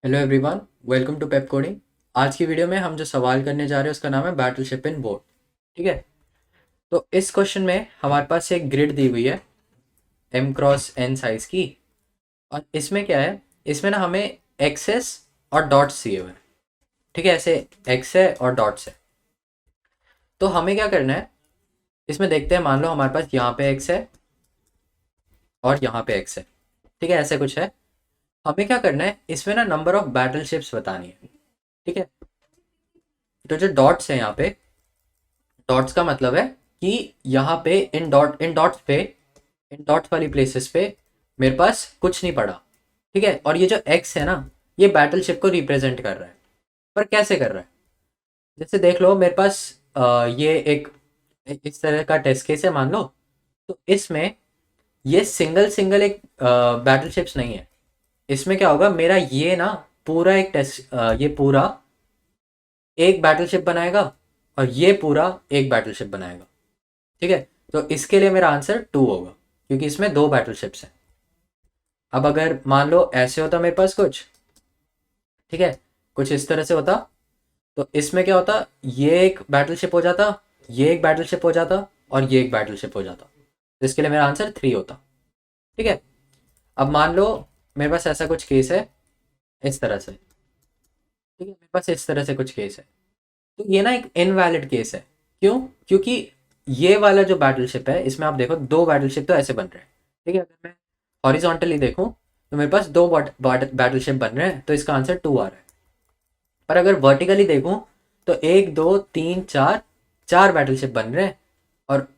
Hello everyone, welcome to Pepcoding. आज की video में हम जो सवाल करने जा रहे हैं उसका नाम है बैटलशिप इन बोर्ड। ठीक है। तो इस क्वेश्चन में हमारे पास एक ग्रिड दी हुई है m क्रॉस n साइज की। और इसमें क्या है, इसमें ना हमें एक्सेस और डॉट्स दिए हुए हैं। ठीक है, ऐसे एक्स है और डॉट्स है। तो हमें क्या करना है, इसमें देखते हैं। मान लो हमारे पास यहाँ पे एक्स है और यहाँ पे एक्स है। ठीक है, ऐसे कुछ है। हमें क्या करना है, इसमें ना नंबर ऑफ बैटलशिप्स बतानी है। ठीक है। तो जो डॉट्स है यहाँ पे, डॉट्स का मतलब है कि यहाँ पे इन डॉट्स वाली प्लेसेस पे मेरे पास कुछ नहीं पड़ा। ठीक है। और ये जो एक्स है ना, ये बैटलशिप को रिप्रेजेंट कर रहा है। पर कैसे कर रहा है, जैसे देख लो मेरे पास ये एक इस तरह का टेस्ट केस है मान लो। तो इसमें ये सिंगल सिंगल एक बैटलशिप्स नहीं है। इसमें क्या होगा, मेरा ये ना पूरा एक टेस्ट, ये पूरा एक बैटलशिप बनाएगा और ये पूरा एक बैटलशिप बनाएगा। ठीक है। तो इसके लिए मेरा आंसर 2 होगा, क्योंकि इसमें 2 बैटलशिप्स हैं। अब अगर मान लो ऐसे होता मेरे पास कुछ, ठीक है, कुछ इस तरह से होता, तो इसमें क्या होता, ये एक बैटलशिप हो जाता, ये एक बैटलशिप हो जाता और ये एक बैटलशिप हो जाता। तो इसके लिए मेरा आंसर 3 होता। ठीक है। अब मान लो मेरे पास ऐसा कुछ केस है इस तरह से। ठीक है, मेरे पास इस तरह से कुछ केस है। तो ये ना एक इनवैलिड केस है। क्यों? क्योंकि ये वाला जो बैटलशिप है, इसमें आप देखो 2 बैटलशिप तो ऐसे बन रहे हैं। ठीक है। अगर मैं हॉरिजॉन्टली देखूं तो मेरे पास 2 बैटलशिप बन रहे हैं, तो इसका आंसर 2 आ रहा है। पर अगर वर्टिकली देखूं तो 1 2 3 4 4 बैटलशिप बन रहे हैं। और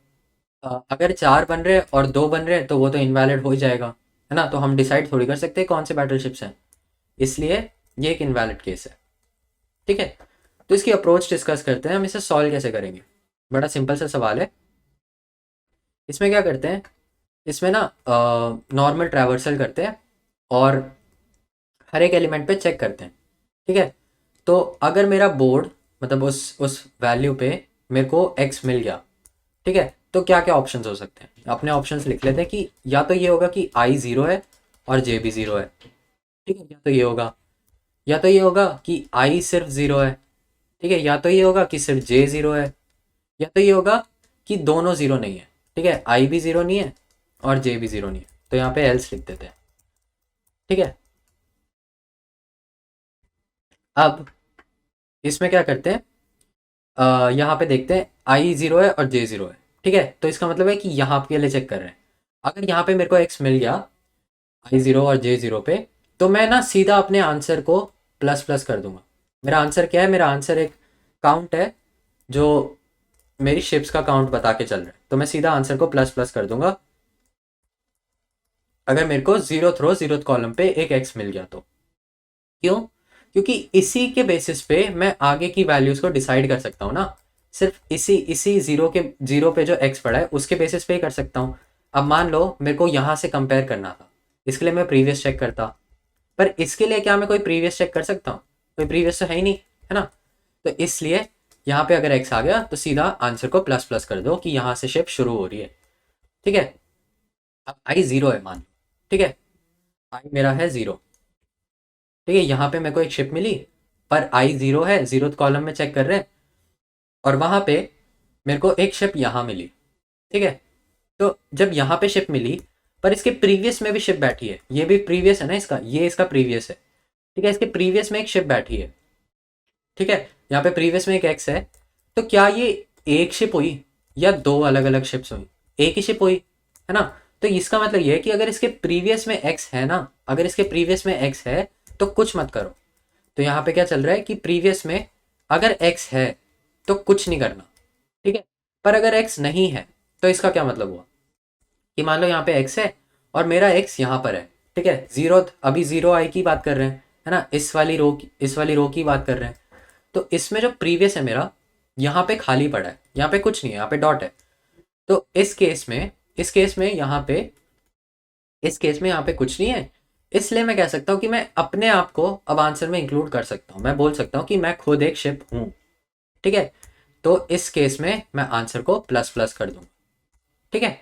अगर 4 बन रहे हैं और 2 बन रहे हैं तो वो तो इनवैलिड हो ही जाएगा, है ना। तो हम डिसाइड थोड़ी कर सकते हैं कौन से बैटलशिप्स हैं। इसलिए ये एक इनवैलिड केस है। ठीक है। तो इसकी अप्रोच डिस्कस करते हैं, हम इसे सॉल्व कैसे करेंगे। बड़ा सिंपल सा सवाल है। इसमें क्या करते हैं, इसमें ना नॉर्मल ट्रैवर्सल करते हैं और हर एक एलिमेंट पे चेक करते हैं। ठीक है। तो अगर मेरा बोर्ड, मतलब उस वैल्यू पे मेरे को एक्स मिल गया, ठीक है, तो क्या क्या ऑप्शंस हो सकते हैं। अपने ऑप्शंस लिख लेते हैं कि या तो ये होगा कि आई ज़ीरो है और जे भी ज़ीरो है। ठीक है, या तो ये होगा, या तो ये होगा कि आई सिर्फ ज़ीरो है। ठीक है, या तो ये होगा कि सिर्फ जे ज़ीरो है, या तो ये होगा कि दोनों ज़ीरो नहीं है। ठीक है, आई भी ज़ीरो नहीं है और जे भी ज़ीरो नहीं है। तो यहाँ पे एल्स लिख देते हैं। ठीक है। अब इसमें क्या करते हैं, यहाँ पे देखते हैं आई ज़ीरो है और जे ज़ीरो है। ठीक है, तो इसका मतलब है कि यहाँ के लिए चेक कर रहे हैं। अगर यहाँ पे मेरे को एक्स मिल गया आई ज़ीरो और जे ज़ीरो पे, तो मैं ना सीधा अपने आंसर को प्लस प्लस कर दूंगा। मेरा आंसर क्या है, मेरा आंसर एक काउंट है जो मेरी शिप्स का काउंट बता के चल रहा है। तो मैं सीधा आंसर को प्लस प्लस कर दूंगा अगर मेरे को जीरो कॉलम पे एक एक्स मिल गया तो। क्यों? क्योंकि इसी के बेसिस पे मैं आगे की वैल्यूज को डिसाइड कर सकता हूँ ना। सिर्फ इसी इसी जीरो पे जो एक्स पड़ा है उसके बेसिस पे ही कर सकता हूँ। अब मान लो मेरे को यहाँ से कंपेयर करना था, इसके लिए मैं प्रीवियस चेक करता। पर इसके लिए क्या मैं कोई प्रीवियस चेक कर सकता हूँ? कोई प्रीवियस तो है ही नहीं, है ना। तो इसलिए यहाँ पे अगर एक्स आ गया तो सीधा आंसर को प्लस प्लस कर दो कि यहाँ से शिप शुरू हो रही है। ठीक है। अब आई ज़ीरो है मान लो। ठीक है, आई मेरा है ज़ीरो। ठीक है, यहाँ पे मेरे को एक शिप मिली, पर आई ज़ीरो है, ज़ीरो कॉलम में चेक कर रहे हैं। और वहाँ पे मेरे को एक शिप यहाँ मिली। ठीक है। तो जब यहाँ पे शिप मिली, पर इसके प्रीवियस में भी शिप बैठी है, ये भी प्रीवियस है ना इसका, ये इसका प्रीवियस है। ठीक है, इसके प्रीवियस में एक शिप बैठी है। ठीक है, यहाँ पे प्रीवियस में एक एक्स है। तो क्या ये एक शिप हुई या 2 अलग अलग शिप्स हुई? एक ही शिप हुई, है ना। तो इसका मतलब ये है कि अगर इसके प्रीवियस में एक्स है ना, अगर इसके प्रीवियस में एक्स है तो कुछ मत करो। तो यहाँ पे क्या चल रहा है कि प्रीवियस में अगर एक्स है तो कुछ नहीं करना। ठीक है। पर अगर एक्स नहीं है तो इसका क्या मतलब हुआ कि मान लो यहाँ पे एक्स है और मेरा एक्स यहाँ पर है। ठीक है, ज़ीरो, अभी ज़ीरो आई की बात कर रहे हैं, है ना, इस वाली रो की बात कर रहे हैं। तो इसमें जो प्रीवियस है मेरा, यहाँ पे खाली पड़ा है, यहाँ पे कुछ नहीं है, यहाँ पे डॉट है। तो इस केस में यहाँ पे कुछ नहीं है। इसलिए मैं कह सकता हूँ कि मैं अपने आप को अब आंसर में इंक्लूड कर सकता हूँ। मैं बोल सकता हूँ कि मैं खुद एक शिप हूँ। ठीक है। तो इस केस में मैं आंसर को प्लस प्लस कर दूँ। ठीक है।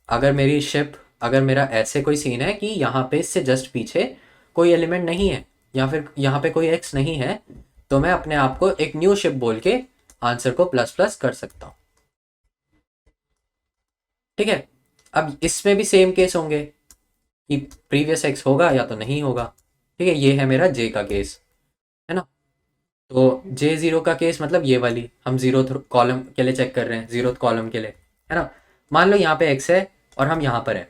अगर मेरी शिप, अगर मेरा ऐसे कोई सीन है कि यहाँ पे इससे जस्ट पीछे कोई एलिमेंट नहीं है, या फिर यहाँ पे कोई एक्स नहीं है, तो मैं अपने आप को एक न्यू शिप बोल के आंसर को प्लस प्लस कर सकता हूँ। ठीक है, अब इसमें भी सेम केस होंगे कि प्रीवियस एक्स होगा या तो नहीं होगा। ठीक है, ये है मेरा जे का केस, है ना। तो जे जीरो का केस मतलब ये वाली, हम जीरो कॉलम के लिए चेक कर रहे हैं, जीरो कॉलम के लिए, है ना। मान लो यहाँ पे एक्स है और हम यहाँ पर है,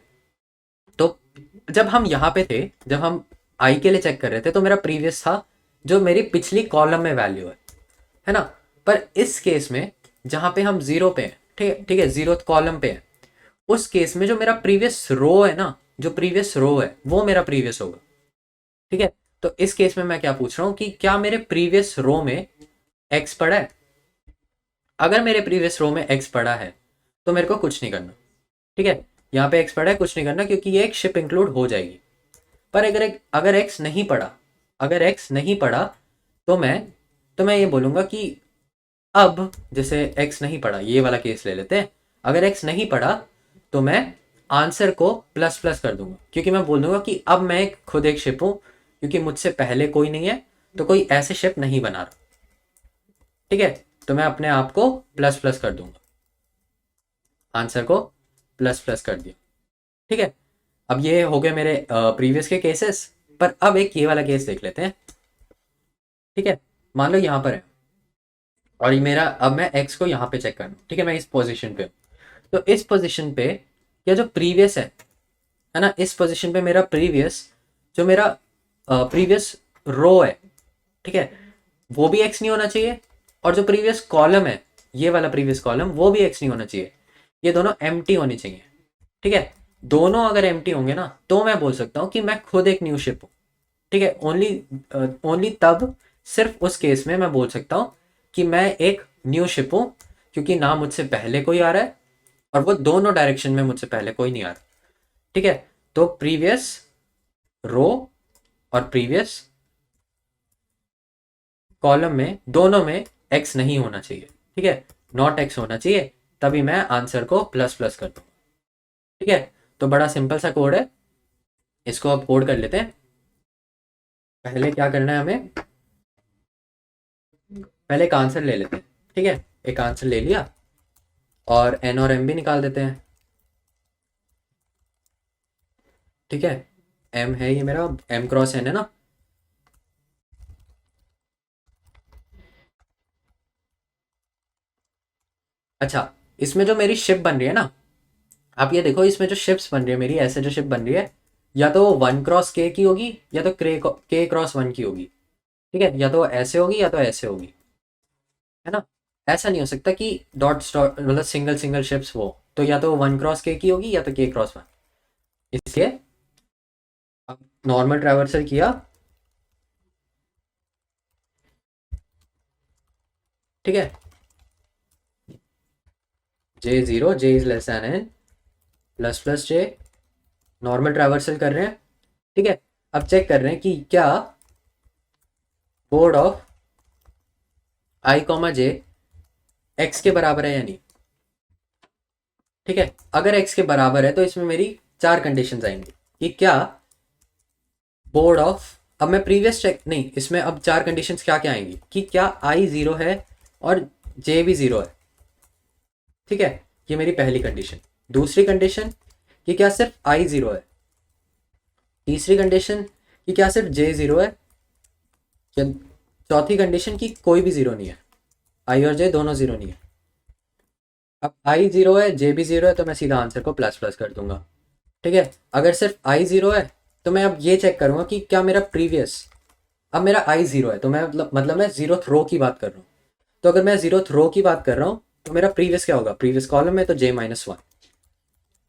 तो जब हम यहाँ पे थे, जब हम आई के लिए चेक कर रहे थे, तो मेरा प्रीवियस था जो मेरी पिछली कॉलम में वैल्यू है ना। पर इस केस में जहाँ पे हम जीरो पे हैं, ठीक है जीरो कॉलम पे है, उस केस में जो मेरा प्रीवियस रो है ना, जो प्रीवियस रो है वो मेरा प्रीवियस होगा। ठीक है, तो इस केस में मैं क्या पूछ रहा हूँ कि क्या मेरे प्रीवियस रो में एक्स पड़ा है। अगर मेरे प्रीवियस रो में एक्स पड़ा है तो मेरे को कुछ नहीं करना। ठीक है, यहाँ पे एक्स पड़ा है, कुछ नहीं करना, क्योंकि ये एक शिप इंक्लूड हो जाएगी। पर अगर एक्स नहीं पड़ा, अगर एक्स नहीं पड़ा, तो मैं ये बोलूँगा कि अब जैसे एक्स नहीं पड़ा, ये वाला केस ले लेते हैं। अगर एक्स नहीं पड़ा तो मैं आंसर को प्लस प्लस कर दूंगा, क्योंकि मैं बोल दूंगा कि अब मैं खुद एक शिप हूं, क्योंकि मुझसे पहले कोई नहीं है, तो कोई ऐसे शिप नहीं बना रहा। ठीक है, तो मैं अपने आप को प्लस प्लस कर दूंगा, आंसर को प्लस प्लस कर दिया। ठीक है, अब ये हो गए मेरे प्रीवियस के केसेस। पर अब एक ये वाला केस देख लेते हैं। ठीक है, मान लो यहाँ पर है और ये मेरा, अब मैं एक्स को यहाँ पे चेक करना, ठीक है, मैं इस पोजीशन पे हूँ। तो इस पोजीशन पे या जो प्रीवियस है ना, इस पोजीशन पे मेरा प्रीवियस, जो मेरा प्रीवियस रो है, ठीक है, वो भी एक्स नहीं होना चाहिए, और जो प्रीवियस कॉलम है, ये वाला प्रीवियस कॉलम, वो भी एक्स नहीं होना चाहिए। ये दोनों एम्प्टी होनी चाहिए। ठीक है, दोनों अगर एम्प्टी होंगे ना, तो मैं बोल सकता हूँ कि मैं खुद एक न्यू शिप हूँ। ठीक है, ओनली तब, सिर्फ उस केस में मैं बोल सकता हूँ कि मैं एक न्यू शिप हूँ, क्योंकि ना मुझसे पहले कोई आ रहा है और वो दोनों डायरेक्शन में मुझसे पहले कोई नहीं आ रहा। ठीक है, तो प्रीवियस रो और प्रीवियस कॉलम में, दोनों में एक्स नहीं होना चाहिए। ठीक है, नॉट एक्स होना चाहिए, तभी मैं आंसर को प्लस प्लस कर दूँ। ठीक है, तो बड़ा सिंपल सा कोड है, इसको अब कोड कर लेते हैं। पहले क्या करना है हमें, पहले एक आंसर ले लेते हैं। ठीक है, एक आंसर ले लिया और एन और एम भी निकाल देते हैं। ठीक है, एम है ये मेरा, एम क्रॉस एन है ना। अच्छा, इसमें जो मेरी शिप बन रही है ना, आप ये देखो, इसमें जो शिप्स बन रही है मेरी, ऐसे जो शिप बन रही है, या तो वन क्रॉस के की होगी, या तो के क्रॉस वन की होगी। ठीक है, या तो ऐसे होगी या तो ऐसे होगी, है ना। ऐसा नहीं हो सकता कि डॉट मतलब सिंगल सिंगल शिप्स वो, तो या तो वन क्रॉस के की होगी या तो के क्रॉस वन। इसलिए अब नॉर्मल ट्रैवर्सल किया। ठीक है, J zero, J is less than N, plus plus J, normal traversal कर रहे हैं। ठीक है, अब चेक कर रहे हैं कि क्या board of I comma J x के बराबर है या नहीं। ठीक है, अगर एक्स के बराबर है तो इसमें मेरी चार कंडीशंस आएंगी कि क्या बोर्ड ऑफ, अब मैं प्रीवियस चेक नहीं, इसमें अब चार कंडीशंस क्या क्या आएंगी कि क्या आई जीरो है और जे भी जीरो है। ठीक है, ये मेरी पहली कंडीशन। दूसरी कंडीशन कि क्या सिर्फ आई जीरो है। तीसरी कंडीशन कि क्या सिर्फ जे जीरो है। या चौथी कंडीशन कि कोई भी जीरो नहीं है, आई और जे दोनों जीरो नहीं है। अब आई जीरो है, जे भी जीरो है, तो मैं सीधा आंसर को प्लस प्लस कर दूंगा। ठीक है, अगर सिर्फ आई जीरो है तो मैं अब ये चेक करूंगा कि क्या मेरा प्रीवियस, अब मेरा आई जीरो है तो मैं मतलब मैं जीरो रो की बात कर रहा हूँ। तो अगर मैं जीरो रो की बात कर रहा हूँ तो मेरा प्रीवियस क्या होगा, प्रीवियस कॉलम में तो जे माइनस वन।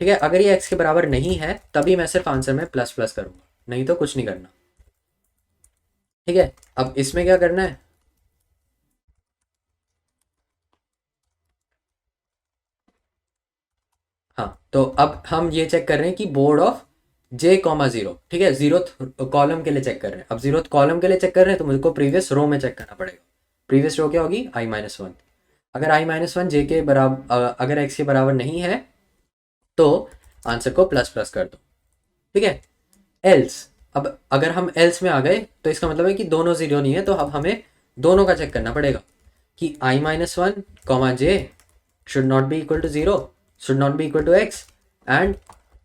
ठीक है, अगर ये एक्स के बराबर नहीं है तभी मैं सिर्फ आंसर में प्लस प्लस करूंगा, नहीं तो कुछ नहीं करना। ठीक है, अब इसमें क्या करना है, हाँ, तो अब हम ये चेक कर रहे हैं कि board of J comma zero. ठीक है, जीरो कॉलम के लिए चेक कर रहे हैं। अब जीरो कॉलम के लिए चेक कर रहे हैं तो मुझको प्रीवियस रो में चेक करना पड़ेगा। प्रीवियस रो क्या होगी, आई माइनस वन। अगर आई माइनस वन जे के बराबर, अगर एक्स के बराबर नहीं है तो आंसर को प्लस प्लस कर दो। ठीक है, एल्स अब अगर हम एल्स में आ गए तो इसका मतलब है कि दोनों जीरो नहीं है, तो अब हमें दोनों का चेक करना पड़ेगा कि I minus one comma J should not be equal to zero, should not be equal to X, and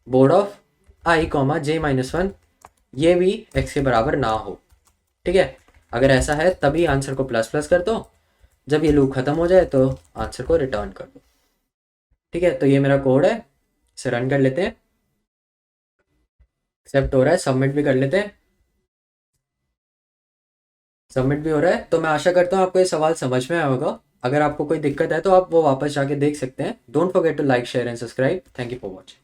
board of I comma J minus one ये भी एक्स के बराबर ना हो। ठीक है, अगर ऐसा है तभी आंसर को प्लस प्लस कर दो, जब ये लूप खत्म हो जाए तो आंसर को रिटर्न कर दो। ठीक है, तो ये मेरा कोड है, इसे रन कर लेते हैं। एक्सेप्ट हो रहा है, सबमिट भी कर लेते हैं। सबमिट भी हो रहा है। तो मैं आशा करता हूँ आपको ये सवाल समझ में आया होगा। अगर आपको कोई दिक्कत है तो आप वो वापस जाके देख सकते हैं। Don't forget to like share and subscribe. Thank you for watching.